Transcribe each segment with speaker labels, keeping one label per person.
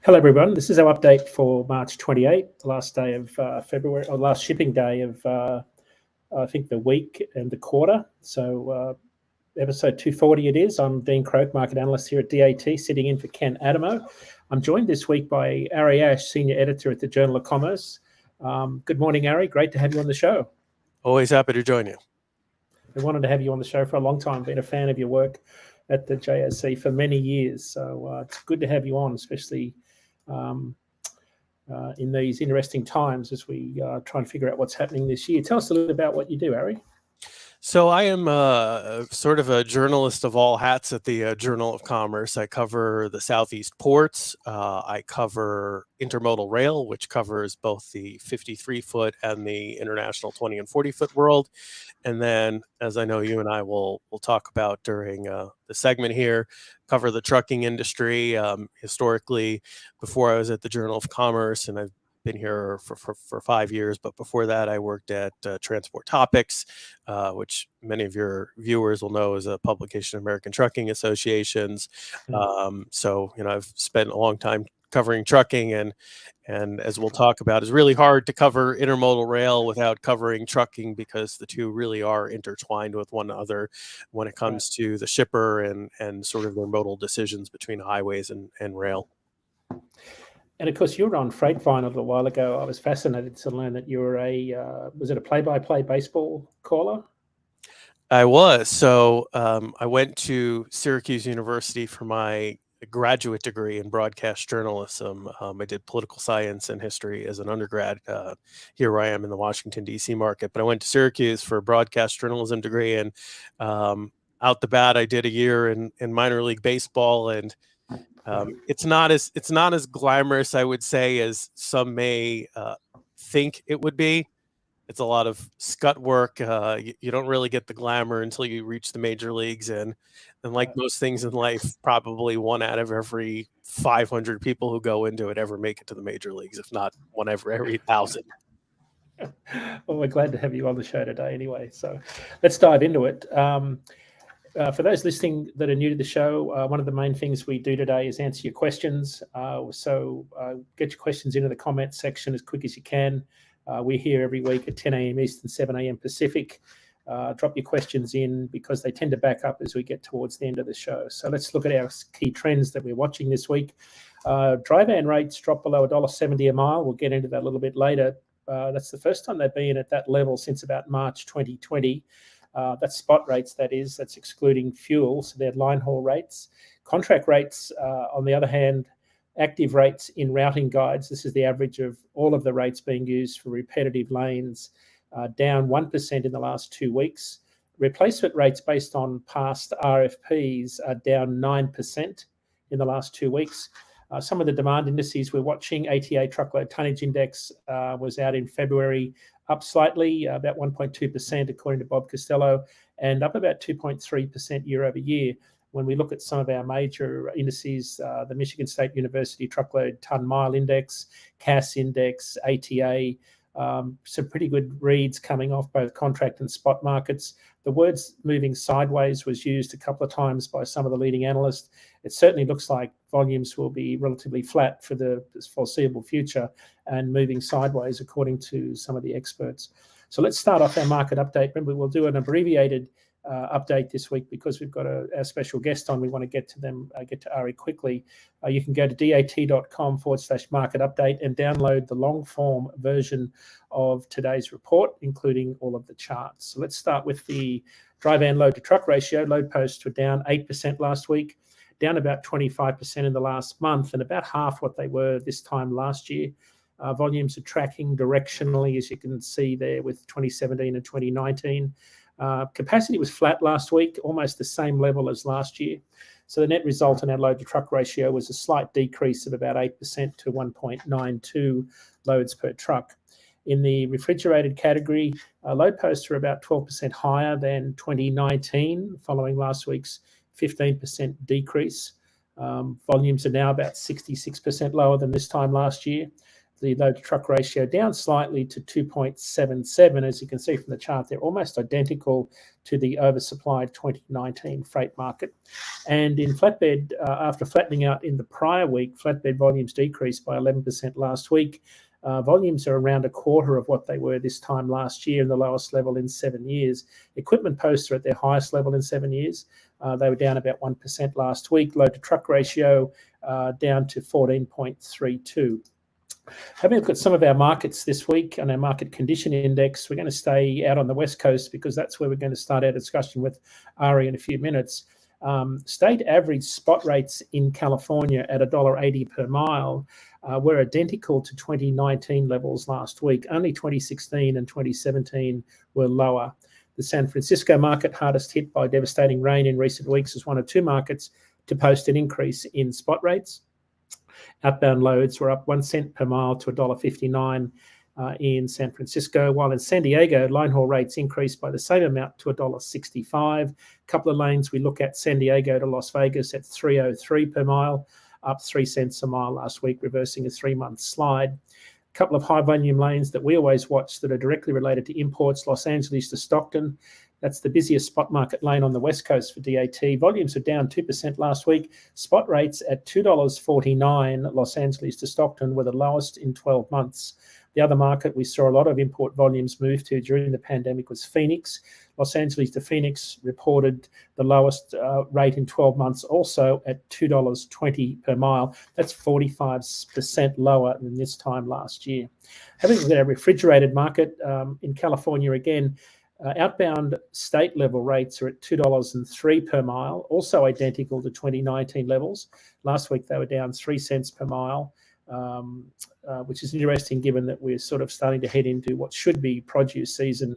Speaker 1: Hello, everyone. This is our update for March 28th, the last day of February, or last shipping day of, I think, the week and the quarter. So episode 240 it is. I'm Dean Croak, market analyst here at DAT, sitting in for Ken Adamo. I'm joined this week by Ari Ash, senior editor at the Journal of Commerce. Good morning, Ari. Great to have you on the show.
Speaker 2: Always happy to join you.
Speaker 1: We wanted to have you on the show for a long time. Been a fan of your work at the JSC for many years. So it's good to have you on, especially in these interesting times as we try and figure out what's happening this year. Tell us a little bit about what you do, Ari.
Speaker 2: So I am sort of a journalist of all hats at the Journal of Commerce. I cover the Southeast ports. I cover intermodal rail, which covers both the 53-foot and the international 20 and 40-foot world. And then, as I know you and I will talk about during the segment here, cover the trucking industry. Historically, before I was at the Journal of Commerce, and I've been here for 5 years, but before that I worked at Transport Topics, which many of your viewers will know is a publication of American Trucking Associations. So, I've spent a long time covering trucking, and as we'll talk about, it's really hard to cover intermodal rail without covering trucking, because the two really are intertwined with one another when it comes to the shipper and sort of their modal decisions between highways and rail.
Speaker 1: And of course, you were on Freight Vine a little while ago. I was fascinated to learn that you were was it a play-by-play baseball caller?
Speaker 2: I was. So I went to Syracuse University for my graduate degree in broadcast journalism. I did political science and history as an undergrad. Here I am in the Washington, D.C. market. But I went to Syracuse for a broadcast journalism degree. And out the bat, I did a year in minor league baseball. And it's not as glamorous, I would say, as some may think it would be. It's a lot of scut work. You don't really get the glamour until you reach the major leagues, and like most things in life, probably one out of every 500 people who go into it ever make it to the major leagues, if not one every 1,000.
Speaker 1: Well, we're glad to have you on the show today anyway. So let's dive into it. For those listening that are new to the show, one of the main things we do today is answer your questions. So get your questions into the comments section as quick as you can. We're here every week at 10 a.m. Eastern, 7 a.m. Pacific. Drop your questions in because they tend to back up as we get towards the end of the show. So let's look at our key trends that we're watching this week. Dry van rates dropped below $1.70 a mile. We'll get into that a little bit later. That's the first time they've been at that level since about March 2020. That's spot rates, that is. That's excluding fuel, so they're line haul rates. Contract rates, on the other hand, active rates in routing guides, this is the average of all of the rates being used for repetitive lanes, down 1% in the last 2 weeks. Replacement rates based on past RFPs are down 9% in the last 2 weeks. Some of the demand indices we're watching, ATA Truckload Tonnage Index was out in February, up slightly, about 1.2% according to Bob Costello, and up about 2.3% year over year. When we look at some of our major indices, the Michigan State University Truckload Ton Mile Index, CAS Index, ATA, some pretty good reads coming off both contract and spot markets. The words moving sideways was used a couple of times by some of the leading analysts. It certainly looks like volumes will be relatively flat for the foreseeable future and moving sideways according to some of the experts. So let's start off our market update. Remember, we'll do an abbreviated update this week because we've got a special guest on. We want to get to Ari quickly. You can go to dat.com/market update and download the long form version of today's report, including all of the charts. So let's start with the dry van load to truck ratio. Load posts were down 8% last week, down about 25% in the last month, and about half what they were this time last year. Volumes are tracking directionally, as you can see there, with 2017 and 2019. Capacity was flat last week, almost the same level as last year. So the net result in our load to truck ratio was a slight decrease of about 8% to 1.92 loads per truck. In the refrigerated category, load posts are about 12% higher than 2019, following last week's 15% decrease. Volumes are now about 66% lower than this time last year. The load to truck ratio down slightly to 2.77. As you can see from the chart, they're almost identical to the oversupplied 2019 freight market. And in flatbed, after flattening out in the prior week, flatbed volumes decreased by 11% last week. Volumes are around a quarter of what they were this time last year, and the lowest level in 7 years. Equipment posts are at their highest level in 7 years. They were down about 1% last week. Load to truck ratio down to 14.32. Having a look at some of our markets this week and our market condition index, we're going to stay out on the West Coast because that's where we're going to start our discussion with Ari in a few minutes. State average spot rates in California at $1.80 per mile were identical to 2019 levels last week. Only 2016 and 2017 were lower. The San Francisco market, hardest hit by devastating rain in recent weeks, is one of two markets to post an increase in spot rates. Outbound loads were up 1 cent per mile to $1.59 in San Francisco, while in San Diego, line haul rates increased by the same amount to $1.65. A couple of lanes we look at: San Diego to Las Vegas at $3.03 per mile, up 3 cents a mile last week, reversing a 3-month slide. A couple of high volume lanes that we always watch that are directly related to imports: Los Angeles to Stockton. That's the busiest spot market lane on the West Coast for DAT. Volumes are down 2% last week. Spot rates at $2.49, Los Angeles to Stockton, were the lowest in 12 months. The other market we saw a lot of import volumes move to during the pandemic was Phoenix. Los Angeles to Phoenix reported the lowest rate in 12 months, also at $2.20 per mile. That's 45% lower than this time last year. Having looked at our refrigerated market in California again, outbound state level rates are at $2.03 per mile, also identical to 2019 levels. Last week they were down 3 cents per mile, which is interesting given that we're sort of starting to head into what should be produce season.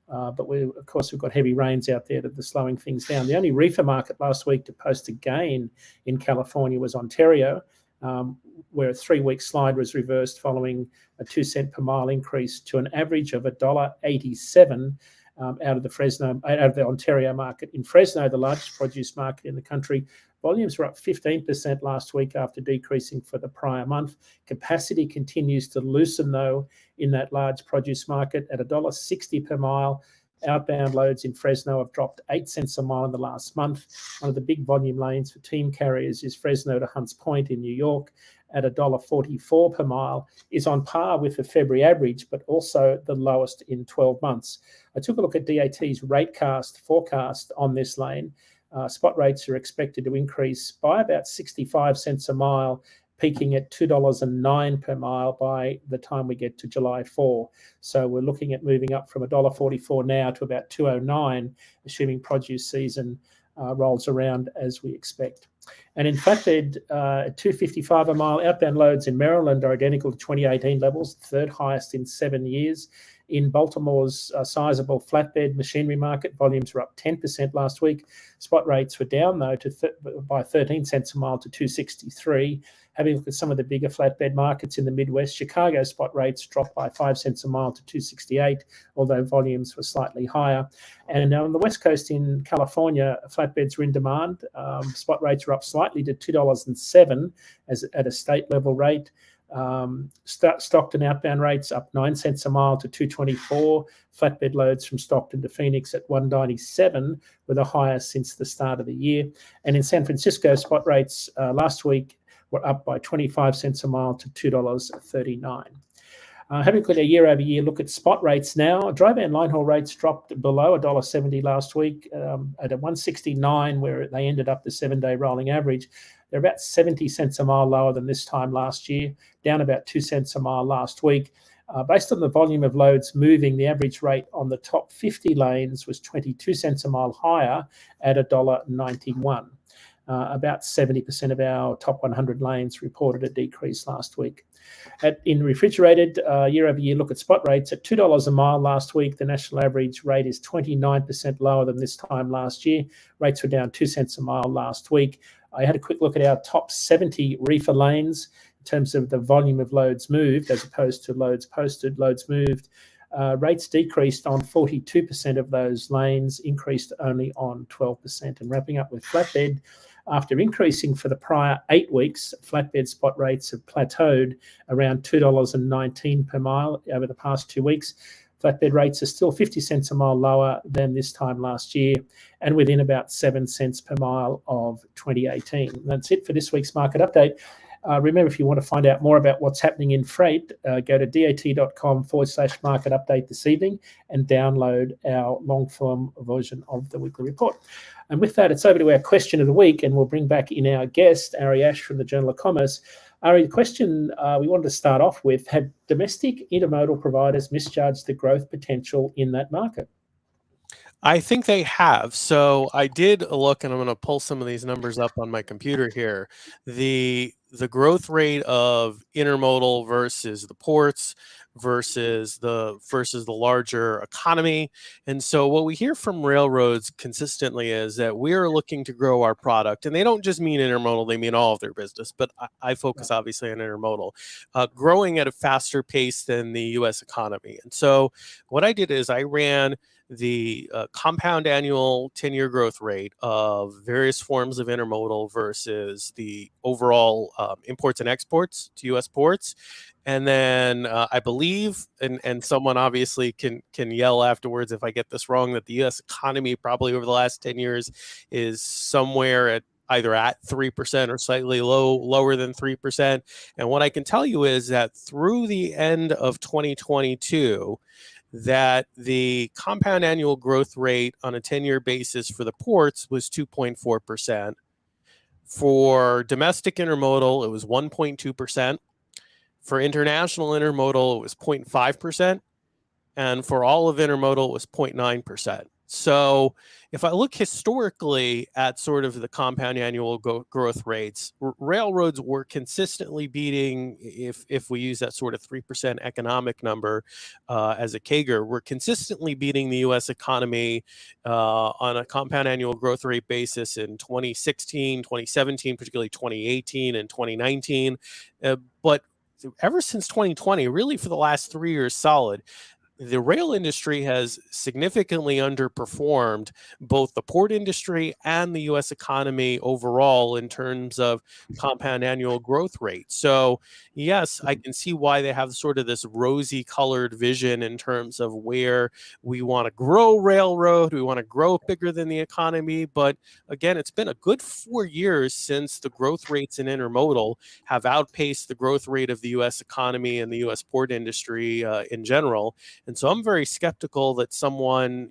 Speaker 1: But of course, we've got heavy rains out there that are slowing things down. The only reefer market last week to post a gain in California was Ontario, where a 3-week slide was reversed following a 2 cent per mile increase to an average of $1.87 out of the Ontario market. In Fresno, the largest produce market in the country, volumes were up 15% last week after decreasing for the prior month. Capacity continues to loosen, though, in that large produce market at $1.60 per mile. Outbound loads in Fresno have dropped 8 cents a mile in the last month. One of the big volume lanes for team carriers is Fresno to Hunts Point in New York at $1.44 per mile, is on par with the February average, but also the lowest in 12 months. I took a look at DAT's ratecast forecast on this lane. Spot rates are expected to increase by about 65 cents a mile, peaking at $2.09 per mile by the time we get to July 4. So we're looking at moving up from $1.44 now to about $2.09, assuming produce season rolls around as we expect. And in flatbed, at $2.55 a mile, outbound loads in Maryland are identical to 2018 levels, third highest in 7 years. In Baltimore's sizable flatbed machinery market, volumes were up 10% last week. Spot rates were down, though, by 13 cents a mile to $2.63. Having looked at some of the bigger flatbed markets in the Midwest, Chicago spot rates dropped by 5 cents a mile to $2.68, although volumes were slightly higher. And on the West Coast in California, flatbeds are in demand. Spot rates are up slightly to $2.07 at a state level rate. Stockton outbound rates up 9 cents a mile to $2.24. Flatbed loads from Stockton to Phoenix at $1.97 were the highest since the start of the year. And in San Francisco, spot rates last week were up by 25 cents a mile to $2.39. Having got a year-over-year look at spot rates now, dry van line haul rates dropped below $1.70 last week at a $1.69, where they ended up the 7-day rolling average. They're about 70 cents a mile lower than this time last year, down about 2 cents a mile last week. Based on the volume of loads moving, the average rate on the top 50 lanes was 22 cents a mile higher at $1.91. About 70% of our top 100 lanes reported a decrease last week. In refrigerated, year-over-year look at spot rates at $2 a mile last week. The national average rate is 29% lower than this time last year. Rates were down 2 cents a mile last week. I had a quick look at our top 70 reefer lanes in terms of the volume of loads moved as opposed to loads posted, loads moved. Rates decreased on 42% of those lanes, increased only on 12%. And wrapping up with flatbed, After increasing for the prior 8 weeks, flatbed spot rates have plateaued around $2.19 per mile over the past 2 weeks. Flatbed rates are still 50 cents a mile lower than this time last year and within about 7 cents per mile of 2018. That's it for this week's market update. Remember, if you want to find out more about what's happening in freight, go to dat.com/market update this evening and download our long form version of the weekly report. And with that, it's over to our question of the week, and we'll bring back in our guest, Ari Ash from the Journal of Commerce. Ari, the question we wanted to start off with: have domestic intermodal providers misjudged the growth potential in that market?
Speaker 2: I think they have. So I did a look, and I'm going to pull some of these numbers up on my computer here. The growth rate of intermodal versus the ports versus the larger economy. And so what we hear from railroads consistently is that we're looking to grow our product, and they don't just mean intermodal, they mean all of their business, but I focus obviously on intermodal, growing at a faster pace than the US economy. And so what I did is I ran the compound annual 10-year growth rate of various forms of intermodal versus the overall imports and exports to U.S. ports. And then I believe, and someone obviously can yell afterwards if I get this wrong, that the U.S. economy probably over the last 10 years is somewhere at either at 3% or slightly lower than 3%. And what I can tell you is that through the end of 2022, that the compound annual growth rate on a 10-year basis for the ports was 2.4%. For domestic intermodal, it was 1.2%. For international intermodal, it was 0.5%. And for all of intermodal, it was 0.9%. So if I look historically at sort of the compound annual growth rates, railroads were consistently beating, if we use that sort of 3% economic number as a CAGR, we're consistently beating the U.S. economy on a compound annual growth rate basis in 2016, 2017, particularly 2018 and 2019. But ever since 2020, really for the last 3 years solid, the rail industry has significantly underperformed both the port industry and the U.S. economy overall in terms of compound annual growth rate. So, yes, I can see why they have sort of this rosy colored vision in terms of where we want to grow railroad, we want to grow bigger than the economy. But again, it's been a good 4 years since the growth rates in intermodal have outpaced the growth rate of the U.S. economy and the U.S. port industry in general. And so I'm very skeptical that someone,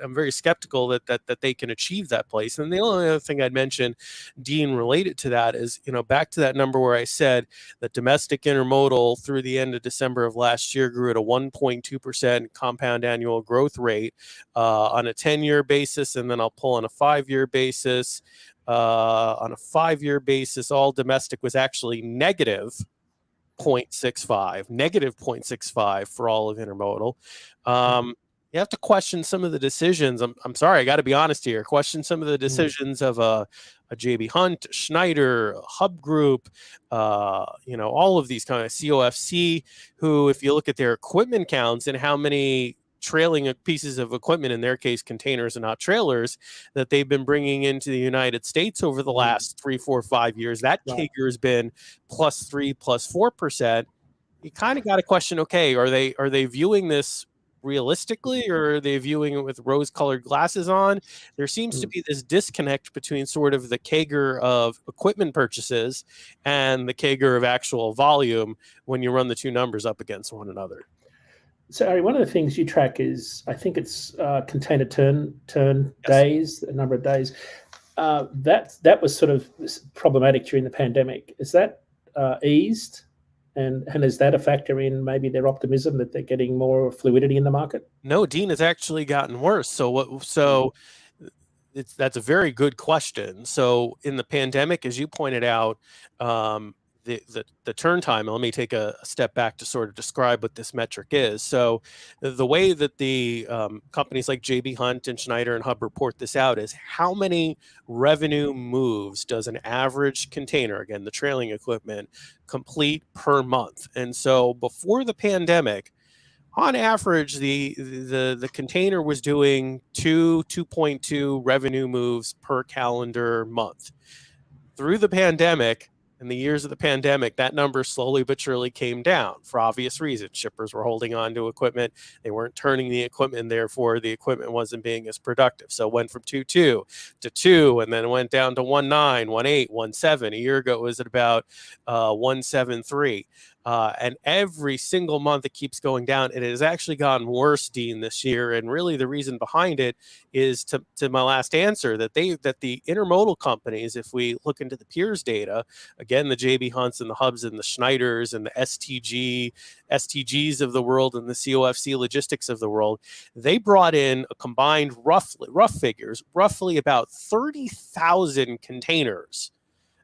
Speaker 2: I'm very skeptical that they can achieve that place. And the only other thing I'd mention, Dean, related to that is, back to that number where I said that domestic intermodal through the end of December of last year grew at a 1.2% compound annual growth rate on a 10-year basis. And then I'll pull on a 5-year basis. On a 5-year basis, all domestic was actually negative 0.65 for all of intermodal. You have to question some of the decisions. I'm sorry, I got to be honest here. Question some of the decisions of a JB Hunt, Schneider, Hub Group, all of these kind of COFC, who, if you look at their equipment counts and how many trailing pieces of equipment, in their case containers and not trailers, that they've been bringing into the United States over the last 3, 4, 5 years, that CAGR has been +3, +4%. You kind of got to question, okay, are they viewing this realistically, or are they viewing it with rose-colored glasses on? There seems to be this disconnect between sort of the CAGR of equipment purchases and the CAGR of actual volume when you run the two numbers up against one another.
Speaker 1: So, Ari, one of the things you track is, I think it's container turn
Speaker 2: Yes.
Speaker 1: days, a number of days. That was sort of problematic during the pandemic. Is that eased? And is that a factor in maybe their optimism that they're getting more fluidity in the market?
Speaker 2: No, Dean, it's actually gotten worse. That's a very good question. So in the pandemic, as you pointed out, the turn time, let me take a step back to sort of describe what this metric is. So the way that the companies like JB Hunt and Schneider and Hub report this out is how many revenue moves does an average container, again, the trailing equipment, complete per month. And so before the pandemic, on average, the container was doing 2.2 revenue moves per calendar month. Through the pandemic and the years of the pandemic, that number slowly but surely came down for obvious reasons. Shippers were holding on to equipment. They weren't turning the equipment. Therefore, the equipment wasn't being as productive. So it went from 2.2 to 2, and then it went down to 1.9, 1.8, 1.7. A year ago, it was at about 1.73. And every single month it keeps going down. And it has actually gotten worse, Dean, this year. And really the reason behind it is to my last answer that the intermodal companies, if we look into the peers data, again, the JB Hunts and the Hubs and the Schneiders and the STGs of the world and the COFC logistics of the world, they brought in a combined rough figures, about 30,000 containers.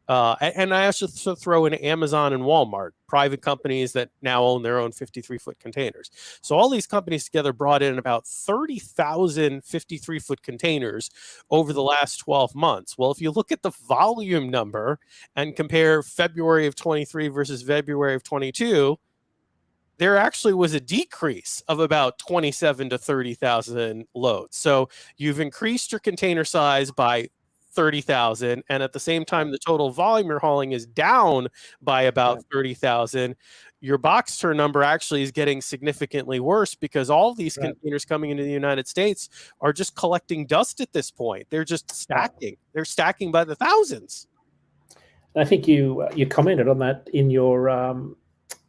Speaker 2: And I also throw in Amazon and Walmart, private companies that now own their own 53-foot containers. So all these companies together brought in about 30,000 53-foot containers over the last 12 months. Well, if you look at the volume number and compare February of 23 versus February of 22, there actually was a decrease of about 27 to 30,000 loads. So you've increased your container size by 30,000, and at the same time, the total volume you're hauling is down by about 30,000. Your box turn number actually is getting significantly worse because all these containers coming into the United States are just collecting dust at this point. They're just stacking. They're stacking by the thousands.
Speaker 1: I think you commented on that in your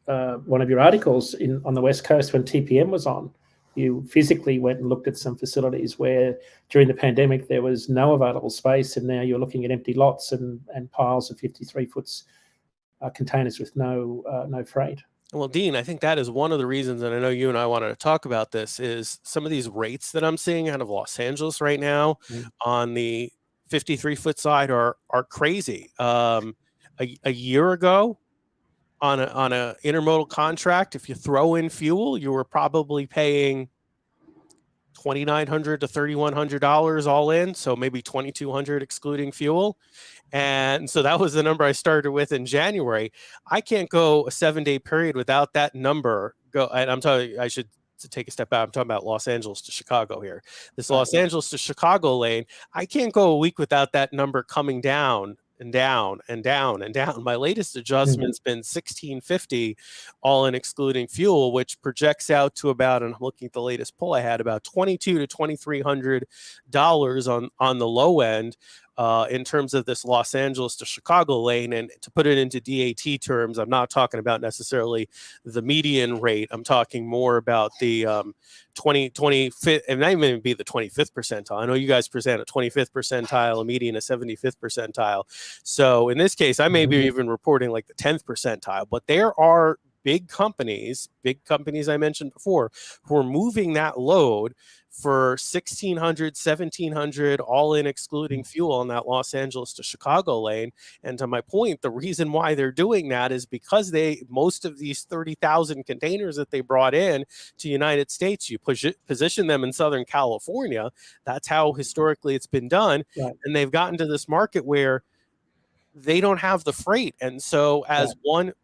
Speaker 1: one of your articles on the West Coast when TPM was on. You physically went and looked at some facilities where during the pandemic there was no available space, and now you're looking at empty lots and piles of 53-foot containers with no freight.
Speaker 2: Well, Dean, I think that is one of the reasons, and I know you and I wanted to talk about this, is some of these rates that I'm seeing out of Los Angeles right now on the 53-foot side are crazy. A year ago, on a intermodal contract, if you throw in fuel, you were probably paying $2,900 to $3,100 all in, so maybe $2,200 excluding fuel. And so that was the number I started with in January. I can't go a 7-day period without that number go. And I'm telling you, I should take a step out. I'm talking about Los Angeles to Chicago here. This Los Angeles to Chicago lane, I can't go a week without that number coming down and down and down and down. My latest adjustment's been $1,650 all in excluding fuel, which projects out to about, and I'm looking at the latest poll I had, about $2,200 to $2,300 on the low end. In terms of this Los Angeles to Chicago lane. And to put it into DAT terms, I'm not talking about necessarily the median rate. I'm talking more about the 25th, and that may even be the 25th percentile. I know you guys present a 25th percentile, a median, a 75th percentile. So in this case, I may be even reporting like the 10th percentile, but there are big companies I mentioned before, who are moving that load for $1,600, $1,700 all in excluding fuel on that Los Angeles to Chicago lane. And to my point, the reason why they're doing that is because most of these 30,000 containers that they brought in to the United States, you position them in Southern California. That's how historically it's been done. And they've gotten to this market where they don't have the freight. And so as one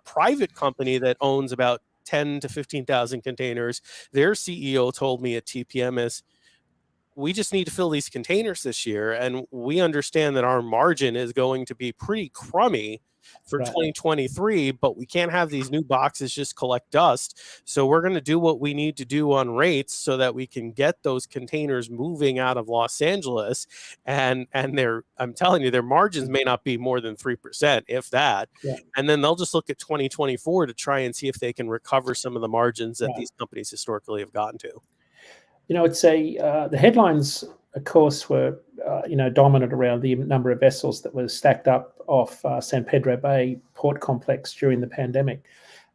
Speaker 2: private company that owns about 10 to 15,000 containers, their CEO told me at TPM is, we just need to fill these containers this year. And we understand that our margin is going to be pretty crummy for 2023, but we can't have these new boxes just collect dust. So we're going to do what we need to do on rates so that we can get those containers moving out of Los Angeles. And I'm telling you, their margins may not be more than 3%, if that. And then they'll just look at 2024 to try and see if they can recover some of the margins that these companies historically have gotten to.
Speaker 1: You know, it's the headlines, of course, were dominant around the number of vessels that was stacked up off San Pedro Bay port complex during the pandemic,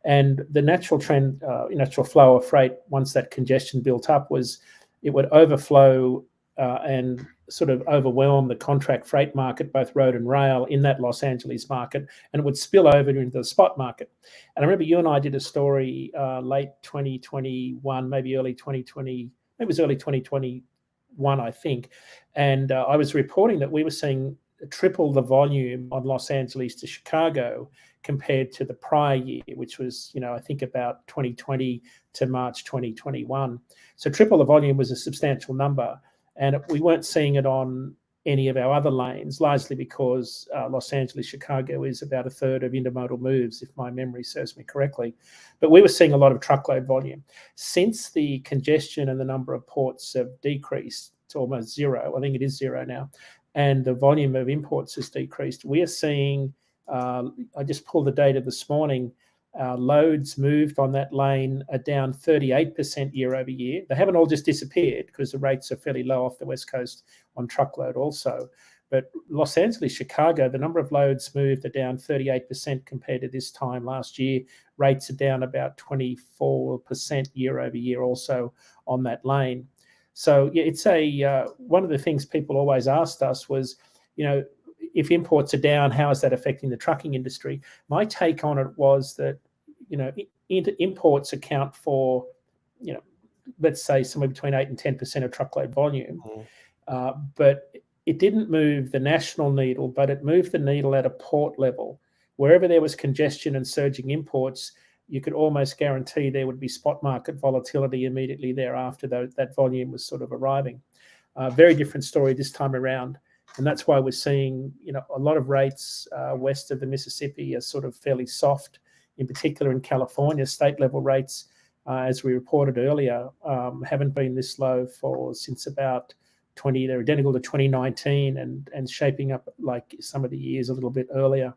Speaker 1: and the natural trend, natural flow of freight once that congestion built up was it would overflow and sort of overwhelm the contract freight market, both road and rail, in that Los Angeles market, and it would spill over into the spot market. And I remember you and I did a story late 2021, maybe early 2020. It was early 2021, I think. And I was reporting that we were seeing triple the volume on Los Angeles to Chicago compared to the prior year, which was, I think about 2020 to March 2021. So triple the volume was a substantial number, and we weren't seeing it on any of our other lanes, largely because Los Angeles, Chicago is about a third of intermodal moves, if my memory serves me correctly. But we were seeing a lot of truckload volume. Since the congestion and the number of ports have decreased to almost zero, I think it is zero now, and the volume of imports has decreased, we are seeing, I just pulled the data this morning, loads moved on that lane are down 38% year over year. They haven't all just disappeared because the rates are fairly low off the West Coast on truckload also. But Los Angeles, Chicago, the number of loads moved are down 38% compared to this time last year. Rates are down about 24% year over year also on that lane. So yeah, it's one of the things people always asked us was, if imports are down, how is that affecting the trucking industry? My take on it was that, imports account for, let's say somewhere between 8 and 10% of truckload volume. But it didn't move the national needle, but it moved the needle at a port level. Wherever there was congestion and surging imports, you could almost guarantee there would be spot market volatility immediately thereafter, though that volume was sort of arriving. Very different story this time around. And that's why we're seeing, a lot of rates west of the Mississippi are sort of fairly soft, in particular in California. State level rates, as we reported earlier, haven't been this low since about they're identical to 2019 and shaping up like some of the years a little bit earlier.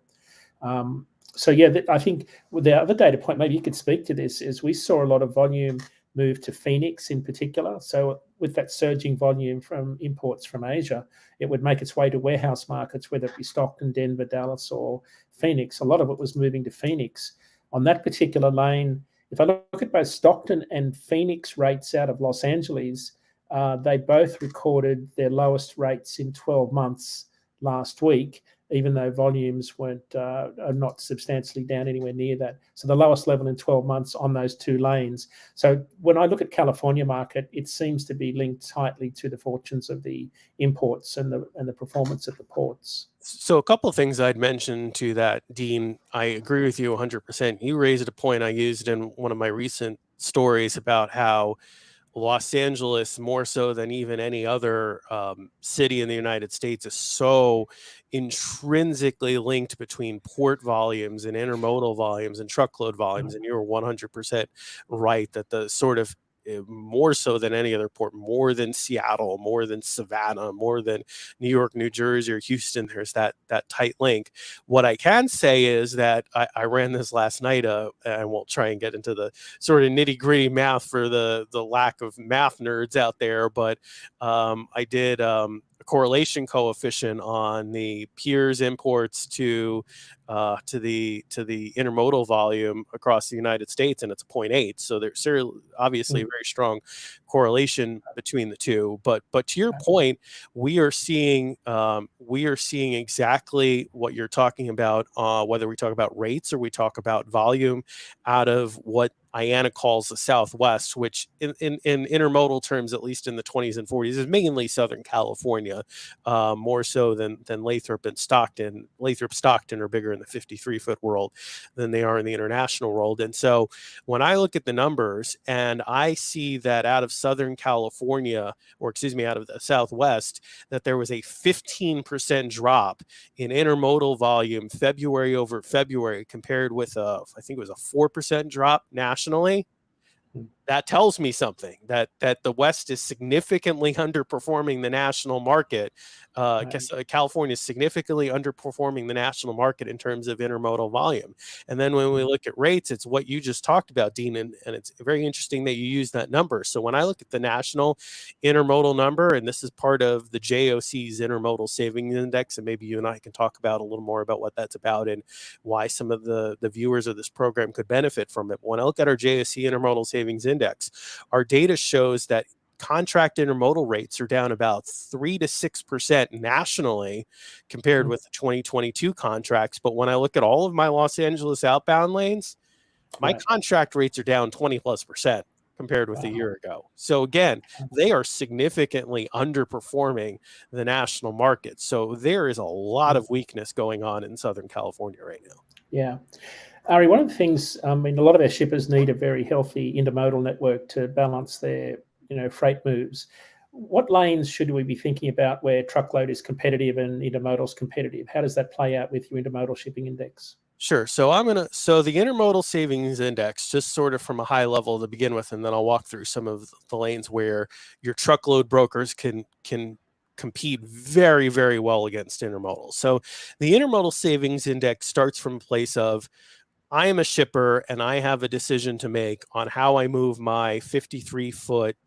Speaker 1: So yeah, I think with the other data point, maybe you could speak to this, is we saw a lot of volume move to Phoenix in particular. So with that surging volume from imports from Asia, it would make its way to warehouse markets, whether it be Stockton, Denver, Dallas, or Phoenix. A lot of it was moving to Phoenix. On that particular lane, if I look at both Stockton and Phoenix rates out of Los Angeles, they both recorded their lowest rates in 12 months last week, even though volumes are not substantially down anywhere near that. So the lowest level in 12 months on those two lanes. So when I look at California market, it seems to be linked tightly to the fortunes of the imports and the performance of the ports.
Speaker 2: So a couple of things I'd mention to that, Dean. I agree with you 100%. You raised a point I used in one of my recent stories about how Los Angeles, more so than even any other city in the United States, is so intrinsically linked between port volumes and intermodal volumes and truckload volumes. And you're 100% right that the sort of more so than any other port, more than Seattle, more than Savannah, more than New York, New Jersey, or Houston, there's that tight link. What I can say is that I ran this last night. I won't try and get into the sort of nitty gritty math for the lack of math nerds out there, but I did a correlation coefficient on the peers imports to the intermodal volume across the United States, and it's 0.8. So there's obviously a very strong correlation between the two. But to your point, we are seeing exactly what you're talking about, whether we talk about rates or we talk about volume out of what IANA calls the Southwest, which in intermodal terms, at least in the 20s and 40s, is mainly Southern California, more so than Lathrop and Stockton. Lathrop, Stockton are bigger in the 53-foot world than they are in the international world. And so when I look at the numbers and I see that out of Southern California, or excuse me, out of the Southwest, that there was a 15% drop in intermodal volume February over February compared with I think it was a 4% drop nationally, that tells me something, that the West is significantly underperforming the national market. California is significantly underperforming the national market in terms of intermodal volume. And then when we look at rates, it's what you just talked about, Dean, and it's very interesting that you use that number. So when I look at the national intermodal number, and this is part of the JOC's Intermodal Savings Index, and maybe you and I can talk about a little more about what that's about and why some of the viewers of this program could benefit from it. When I look at our JOC Intermodal Savings Index, our data shows that contract intermodal rates are down about 3 to 6% nationally compared with the 2022 contracts. But when I look at all of my Los Angeles outbound lanes, my contract rates are down 20+%. compared with a year ago. So again, they are significantly underperforming the national market. So there is a lot of weakness going on in Southern California right now.
Speaker 1: Yeah. Ari, one of the things, I mean, a lot of our shippers need a very healthy intermodal network to balance their, freight moves. What lanes should we be thinking about where truckload is competitive and intermodal is competitive? How does that play out with your intermodal shipping index?
Speaker 2: Sure. So the intermodal savings index, just sort of from a high level to begin with, and then I'll walk through some of the lanes where your truckload brokers can compete very, very well against intermodal. So the intermodal savings index starts from a place of, I am a shipper and I have a decision to make on how I move my 53-foot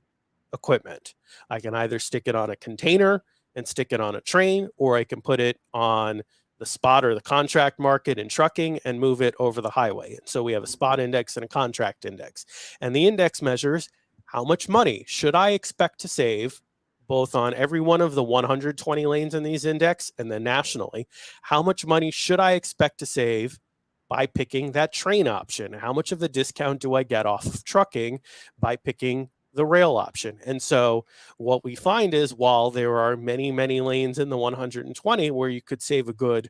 Speaker 2: equipment. I can either stick it on a container and stick it on a train, or I can put it on the spot or the contract market in trucking and move it over the highway. And so we have a spot index and a contract index. And the index measures how much money should I expect to save both on every one of the 120 lanes in these index and then nationally. How much money should I expect to save by picking that train option? How much of a discount do I get off of trucking by picking the rail option? And so what we find is, while there are many, many lanes in the 120 where you could save a good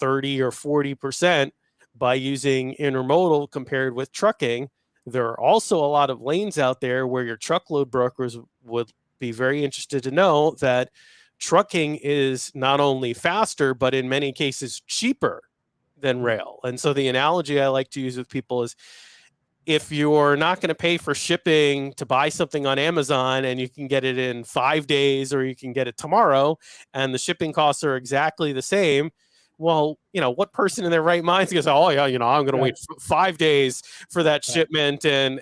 Speaker 2: 30 or 40% by using intermodal compared with trucking, there are also a lot of lanes out there where your truckload brokers would be very interested to know that trucking is not only faster, but in many cases cheaper than rail. And so the analogy I like to use with people is, if you're not going to pay for shipping to buy something on Amazon and you can get it in 5 days or you can get it tomorrow and the shipping costs are exactly the same, well, what person in their right mind is going to say, oh yeah, I'm going to wait 5 days for that shipment and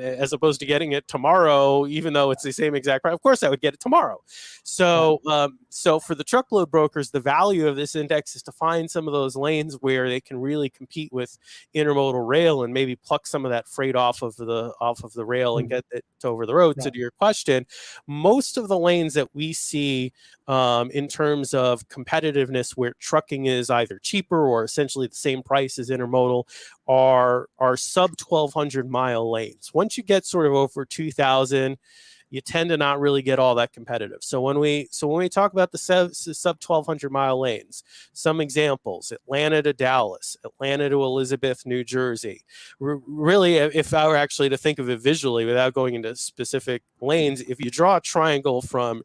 Speaker 2: as opposed to getting it tomorrow, even though it's the same exact price. Of course I would get it tomorrow. So, so for the truckload brokers, the value of this index is to find some of those lanes where they can really compete with intermodal rail and maybe pluck some of that freight off of the rail and get it over the road. So to your question, most of the lanes that we see in terms of competitiveness where trucking is either cheaper or essentially the same price as intermodal are sub 1,200 mile lanes. Once you get sort of over 2,000, you tend to not really get all that competitive. So when we talk about the sub 1,200 mile lanes, some examples: Atlanta to Dallas, Atlanta to Elizabeth, New Jersey. Really, if I were actually to think of it visually without going into specific lanes, if you draw a triangle from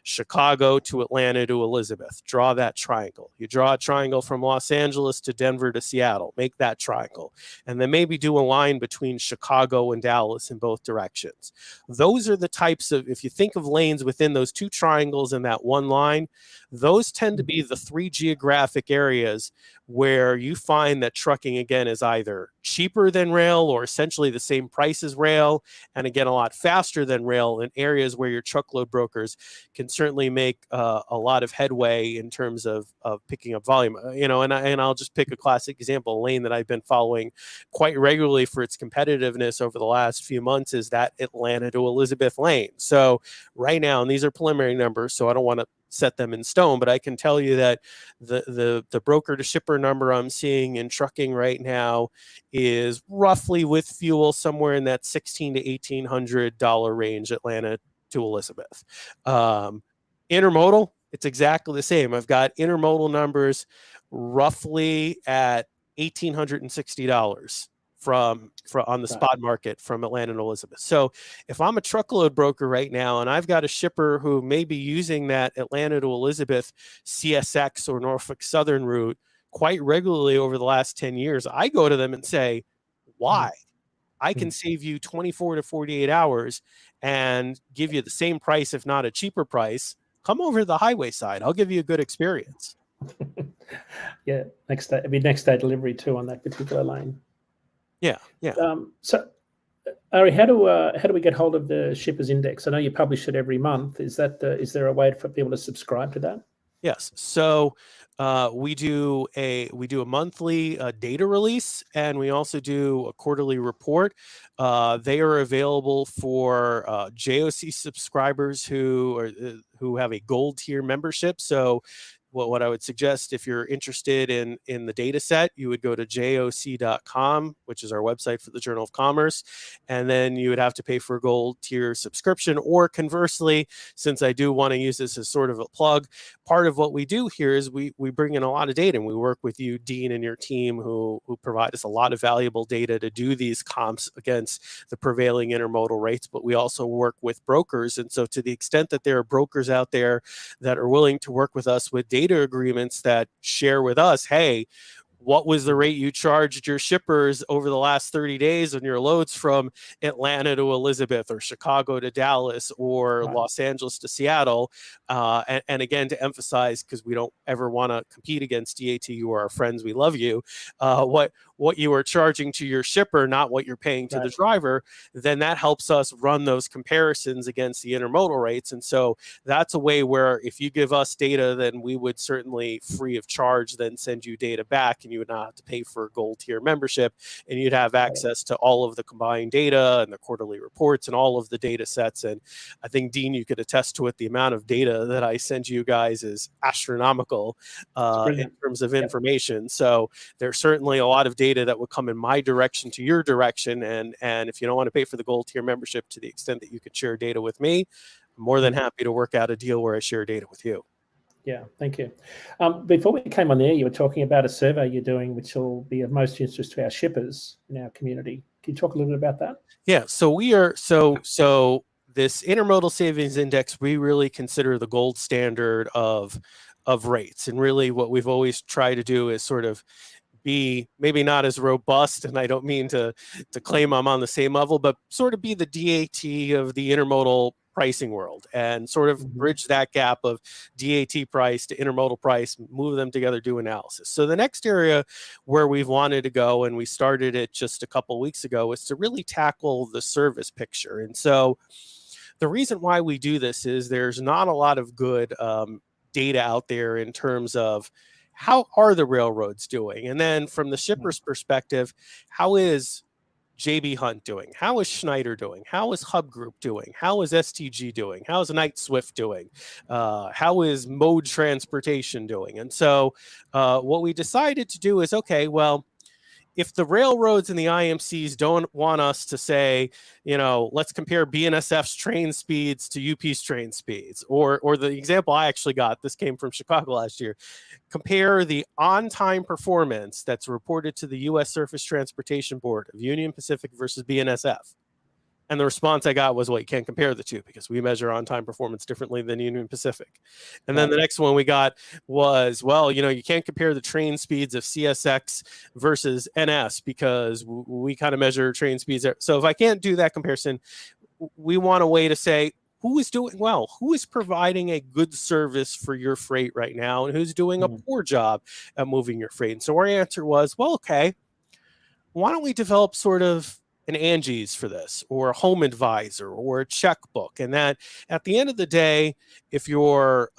Speaker 2: Chicago to Atlanta to Elizabeth, draw that triangle. You draw a triangle from Los Angeles to Denver to Seattle, make that triangle. And then maybe do a line between Chicago and Dallas in both directions. Those are the types of, if you think of lanes within those two triangles and that one line, those tend to be the three geographic areas where you find that trucking, again, is either cheaper than rail or essentially the same price as rail, and again, a lot faster than rail, in areas where your truckload brokers can certainly make a lot of headway in terms of picking up volume. And I'll just pick a classic example. A lane that I've been following quite regularly for its competitiveness over the last few months is that Atlanta to Elizabeth lane. So right now, and these are preliminary numbers, so I don't want to set them in stone, but I can tell you that the broker to shipper number I'm seeing in trucking right now is roughly, with fuel, somewhere in that $1,600 to $1,800 range, Atlanta to Elizabeth. Intermodal, it's exactly the same. I've got intermodal numbers roughly at $1,860 from on the spot market from Atlanta to Elizabeth. So if I'm a truckload broker right now and I've got a shipper who may be using that Atlanta to Elizabeth CSX or Norfolk Southern route quite regularly over the last 10 years, I go to them and say, why? I can save you 24 to 48 hours and give you the same price, if not a cheaper price. Come over to the highway side. I'll give you a good experience.
Speaker 1: Yeah, next day delivery too on that particular lane.
Speaker 2: Yeah.
Speaker 1: So, Ari, how do we get hold of the Shippers Index? I know you publish it every month. Is there a way for people to subscribe to that?
Speaker 2: Yes. So we do a monthly data release, and we also do a quarterly report. They are available for JOC subscribers who have a gold tier membership. So what I would suggest, if you're interested in the data set, you would go to joc.com, which is our website for the Journal of Commerce, and then you would have to pay for a gold tier subscription. Or conversely, since I do want to use this as sort of a plug, part of what we do here is we bring in a lot of data, and we work with you, Dean, and your team who provide us a lot of valuable data to do these comps against the prevailing intermodal rates. But we also work with brokers, and so to the extent that there are brokers out there that are willing to work with us with data agreements that share with us, hey, what was the rate you charged your shippers over the last 30 days on your loads from Atlanta to Elizabeth, or Chicago to Dallas, or Los Angeles to Seattle? And again, to emphasize, because we don't ever want to compete against DAT, you are our friends, we love you, what you are charging to your shipper, not what you're paying to the driver, then that helps us run those comparisons against the intermodal rates. And so that's a way where if you give us data, then we would certainly, free of charge, then send you data back, and you would not have to pay for a gold tier membership, and you'd have access to all of the combined data and the quarterly reports and all of the data sets. And I think, Dean, you could attest to it. The amount of data that I send you guys is astronomical in terms of information. So there's certainly a lot of data that would come in my direction to your direction. And if you don't want to pay for the gold tier membership, to the extent that you could share data with me, I'm more than happy to work out a deal where I share data with you.
Speaker 1: Yeah, thank you. Before we came on there, you were talking about a survey you're doing, which will be of most interest to our shippers in our community. Can you talk a little bit about that?
Speaker 2: Yeah, so we are, so this intermodal savings index, we really consider the gold standard of rates. And really what we've always tried to do is sort of be maybe not as robust, and I don't mean to claim I'm on the same level, but sort of be the DAT of the intermodal pricing world, and sort of bridge that gap of DAT price to intermodal price, move them together, do analysis. So the next area where we've wanted to go, and we started it just a couple weeks ago, is to really tackle the service picture. And so the reason why we do this is there's not a lot of good data out there in terms of how are the railroads doing? And then from the shipper's perspective, how is JB Hunt doing? How is Schneider doing? How is Hub Group doing? How is STG doing? How is Knight Swift doing? How is Mode Transportation doing? And so what we decided to do is, okay, well, if the railroads and the IMCs don't want us to say, you know, let's compare BNSF's train speeds to UP's train speeds, or the example I actually got, this came from Chicago last year, compare the on-time performance that's reported to the U.S. Surface Transportation Board of Union Pacific versus BNSF. And the response I got was, well, you can't compare the two because we measure on-time performance differently than Union Pacific. And then the next one we got was, well, you know, you can't compare the train speeds of CSX versus NS because we kind of measure train speeds there. So if I can't do that comparison, we want a way to say, who is doing well? Who is providing a good service for your freight right now? And who's doing a poor job at moving your freight? And so our answer was, well, okay, why don't we develop sort of an Angie's for this, or a Home Advisor, or a checkbook? And that at the end of the day, if you're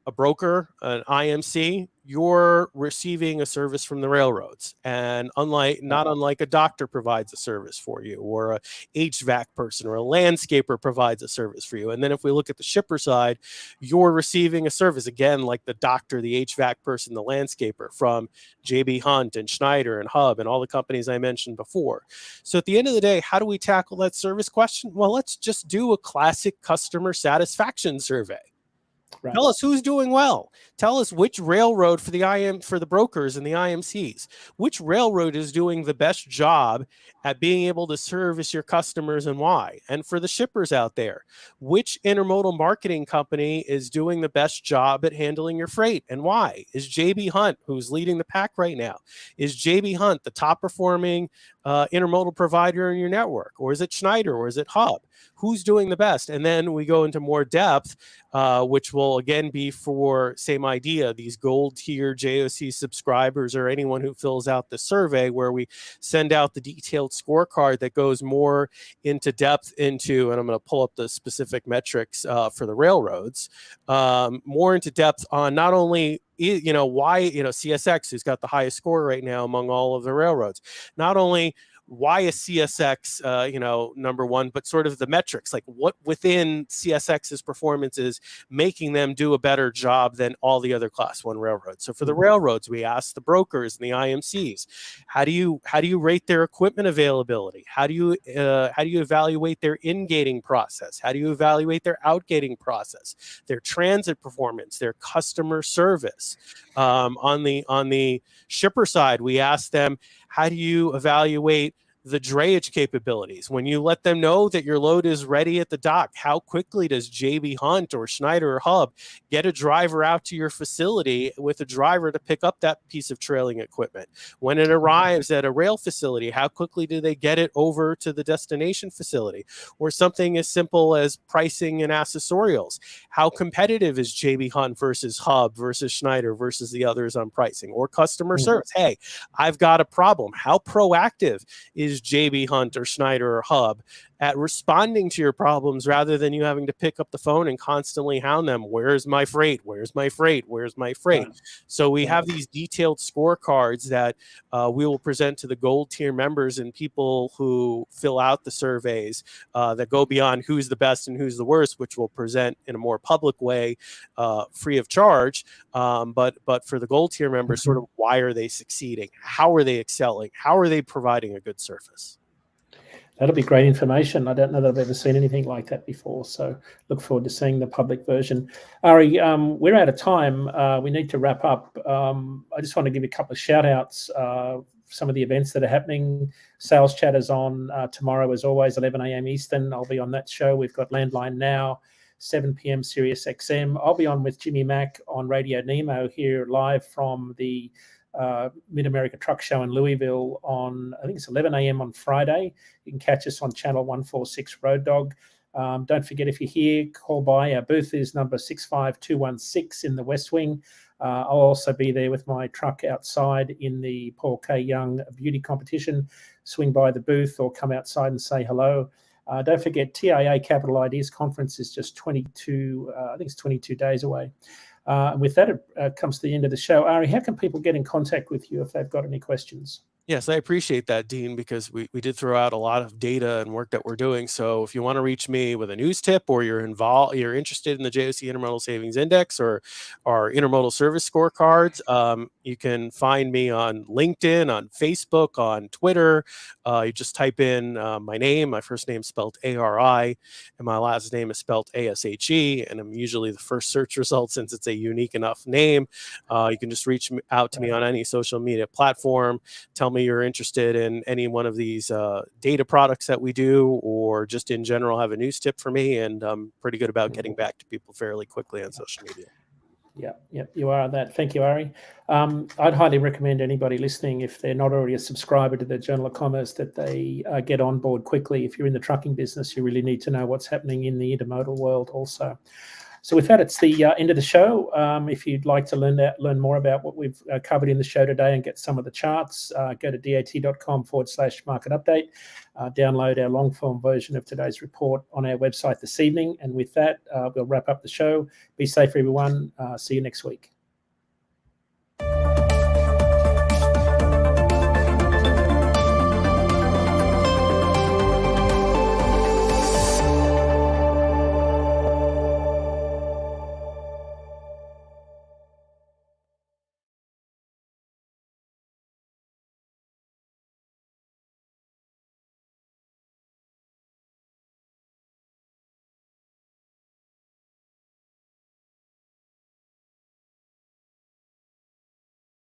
Speaker 2: a broker, an IMC, you're receiving a service from the railroads. And not unlike a doctor provides a service for you, or a HVAC person or a landscaper provides a service for you. And then if we look at the shipper side, you're receiving a service, again, like the doctor, the HVAC person, the landscaper, from JB Hunt and Schneider and Hub and all the companies I mentioned before. So at the end of the day, how do we tackle that service question? Well, let's just do a classic customer satisfaction survey. Right. Tell us who's doing well. Tell us which railroad for the brokers and the IMCs, which railroad is doing the best job at being able to service your customers and why. And for the shippers out there, which intermodal marketing company is doing the best job at handling your freight and why? Is JB Hunt, who's leading the pack right now, is JB Hunt the top performing intermodal provider in your network? Or is it Schneider? Or is it Hub? Who's doing the best? And then we go into more depth, which will again be for same idea, these gold tier JOC subscribers or anyone who fills out the survey, where we send out the detailed scorecard that goes more into depth into, and I'm going to pull up the specific metrics for the railroads, more into depth on not only why CSX, who's got the highest score right now among all of the railroads, not only why is CSX, number one, but sort of the metrics, like what within CSX's performance is making them do a better job than all the other Class 1 railroads. So for the railroads, we ask the brokers and the IMCs, how do you rate their equipment availability? How do you evaluate their in-gating process? How do you evaluate their out-gating process? Their transit performance, their customer service. On the shipper side, we ask them, how do you evaluate the drayage capabilities? When you let them know that your load is ready at the dock, how quickly does JB Hunt or Schneider or Hub get a driver out to your facility with a driver to pick up that piece of trailing equipment? When it arrives at a rail facility, how quickly do they get it over to the destination facility? Or something as simple as pricing and accessorials. How competitive is JB Hunt versus Hub versus Schneider versus the others on pricing? Or customer service. Hey, I've got a problem. How proactive is JB Hunt or Schneider or Hub at responding to your problems rather than you having to pick up the phone and constantly hound them? Where's my freight? Where's my freight? Where's my freight? So we have these detailed scorecards that we will present to the gold tier members and people who fill out the surveys that go beyond who's the best and who's the worst, which we'll present in a more public way, free of charge. But for the gold tier members, sort of why are they succeeding? How are they excelling? How are they providing a good service?
Speaker 1: That'll be great information. I don't know that I've ever seen anything like that before. So look forward to seeing the public version. Ari, we're out of time. We need to wrap up. I just want to give you a couple of shout outs. Some of the events that are happening. Sales Chat is on tomorrow, as always, 11 a.m. Eastern. I'll be on that show. We've got Landline Now, 7 p.m. Sirius XM. I'll be on with Jimmy Mack on Radio Nemo here live from the Mid-America Truck Show in Louisville on, I think it's 11 a.m. on Friday. You can catch us on channel 146 Road Dog. Don't forget, if you're here, call by. Our booth is number 65216 in the West Wing. I'll also be there with my truck outside in the Paul K. Young beauty competition. Swing by the booth or come outside and say hello. Don't forget, TIA Capital Ideas Conference is just 22 days away. With that, it comes to the end of the show. Ari, how can people get in contact with you if they've got any questions?
Speaker 2: Yes, I appreciate that, Dean, because we did throw out a lot of data and work that we're doing. So if you want to reach me with a news tip, or you're interested in the JOC Intermodal Savings Index or our intermodal service scorecards, you can find me on LinkedIn, on Facebook, on Twitter. You just type in my name. My first name is spelled A-R-I, and my last name is spelled A-S-H-E, and I'm usually the first search result since it's a unique enough name. You can just reach out to me on any social media platform. Tell me you're interested in any one of these data products that we do, or just in general have a news tip for me, and I'm pretty good about getting back to people fairly quickly on social media.
Speaker 1: Yeah, you are that. Thank you, Ari. I'd highly recommend anybody listening, if they're not already a subscriber to the Journal of Commerce, that they get on board quickly. If you're in the trucking business, you really need to know what's happening in the intermodal world also. So with that, it's the end of the show. If you'd like to learn more about what we've covered in the show today and get some of the charts, go to dat.com/market update. Download our long form version of today's report on our website this evening. And with that, we'll wrap up the show. Be safe, everyone. See you next week.